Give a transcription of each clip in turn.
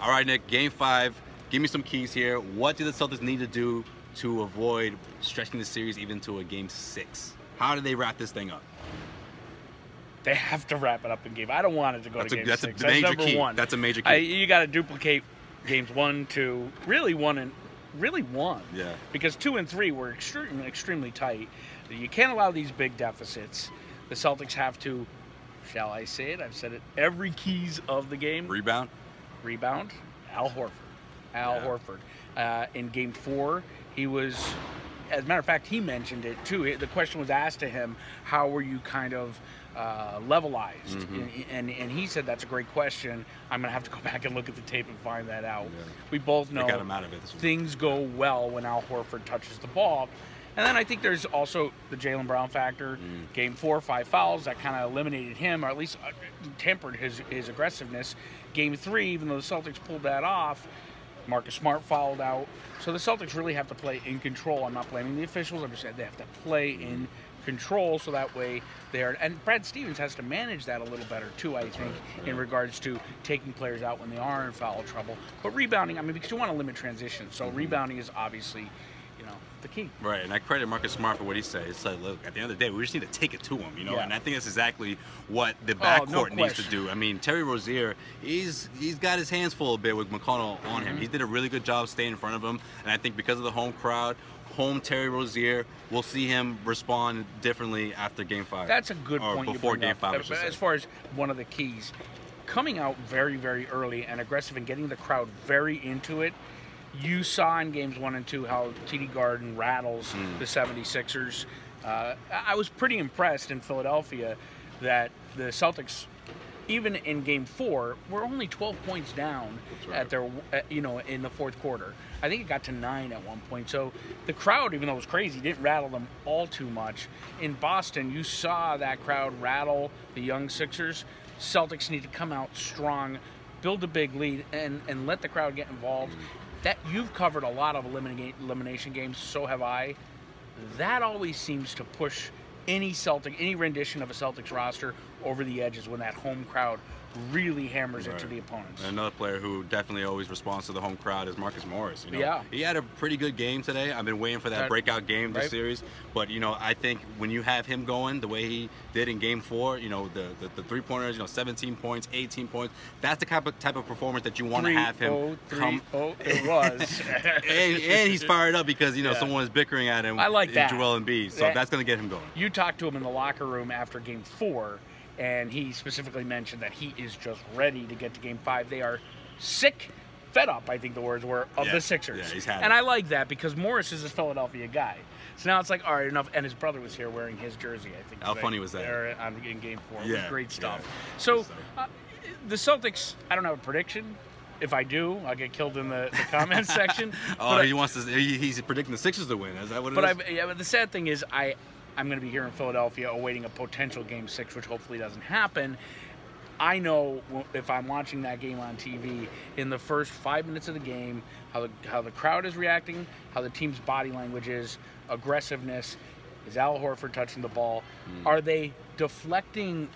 All right, Nick, game 5. Give me some keys here. What do the Celtics need to do to avoid stretching the series even to a game 6? How do they wrap this thing up? They have to wrap it up in game. I don't want it to go to game 6. That's a major key. That's a major key. You got to duplicate games 1, 2, really 1 and really 1. Yeah. Because 2 and 3 were extremely tight. You can't allow these big deficits. The Celtics have to, shall I say it? I've said it every keys of the game. Rebound. Al Horford. In game 4, he was, as a matter of fact, he mentioned it too. The question was asked to him, how were you kind of levelized? And he said, that's a great question. I'm going to have to go back and look at the tape and find that out. Yeah. We both know got him out of it things go well when Al Horford touches the ball. And then I think there's also the Jaylen Brown factor. Game 4, 5 fouls, that kind of eliminated him, or at least tempered his aggressiveness. Game 3, even though the Celtics pulled that off, Marcus Smart fouled out. So the Celtics really have to play in control. I'm not blaming the officials. I'm just saying they have to play in control, so that way they're, and Brad Stevens has to manage that a little better too, I think, in regards to taking players out when they are in foul trouble. But rebounding, I mean, because you want to limit transitions, so rebounding is obviously, you know, the key. Right, and I credit Marcus Smart for what he said. It's like, look, at the end of the day, we just need to take it to him, you know. And I think that's exactly what the backcourt needs to do. I mean, Terry Rozier, he's got his hands full a bit with McConnell on him. He did a really good job staying in front of him, and I think because of the home crowd, home Terry Rozier, we'll see him respond differently after Game 5. That's a good point. Before Game 5, as far as one of the keys, coming out very, very early and aggressive and getting the crowd very into it. You saw in games 1 and 2 how TD Garden rattles the 76ers. I was pretty impressed in Philadelphia that the Celtics, even in game 4, were only 12 points down at their, in the fourth quarter. I think it got to 9 at one point. So the crowd, even though it was crazy, didn't rattle them all too much. In Boston, you saw that crowd rattle the young Sixers. Celtics need to come out strong, build a big lead, and let the crowd get involved. That you've covered a lot of elimination games, so have I. That always seems to push any rendition of a Celtics roster over the edges when that home crowd really hammers it to the opponents. And another player who definitely always responds to the home crowd is Marcus Morris. You know? Yeah. He had a pretty good game today. I've been waiting for that breakout game this series. But, you know, I think when you have him going the way he did in Game 4, you know, the three-pointers, 17 points, 18 points, that's the type of performance that you want to have him come. It was. and he's fired up because, someone is bickering at him. I like that. Joel Embiid. So that's going to get him going. You talked to him in the locker room after Game 4, and he specifically mentioned that he is just ready to get to Game 5. They are sick, fed up, I think the words were, of the Sixers. Yeah, he's had and I like that because Morris is a Philadelphia guy. So now it's like, all right, enough. And his brother was here wearing his jersey, I think. How funny was that? In Game 4. It was great stuff. Yeah. So the Celtics, I don't have a prediction. If I do, I'll get killed in the comments section. He's predicting the Sixers to win. Is that what it is? But the sad thing is, I'm going to be here in Philadelphia awaiting a potential Game 6, which hopefully doesn't happen. I know if I'm watching that game on TV, in the first 5 minutes of the game, how the crowd is reacting, how the team's body language is, aggressiveness. Is Al Horford touching the ball? Are they deflecting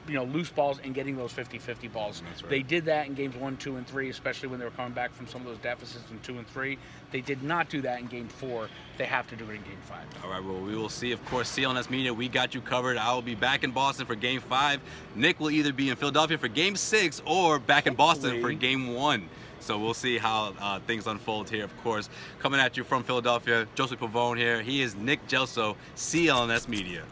loose balls and getting those 50-50 balls? That's right. They did that in games 1, 2, and 3, especially when they were coming back from some of those deficits in 2 and 3. They did not do that in Game 4. They have to do it in Game 5. All right, well, we will see. Of course, CLNS Media, we got you covered. I will be back in Boston for Game 5. Nick will either be in Philadelphia for Game 6 or back in Boston for Game 1. So we'll see how things unfold here, of course. Coming at you from Philadelphia, Josue Pavon here. He is Nick Gelso, CLNS Media.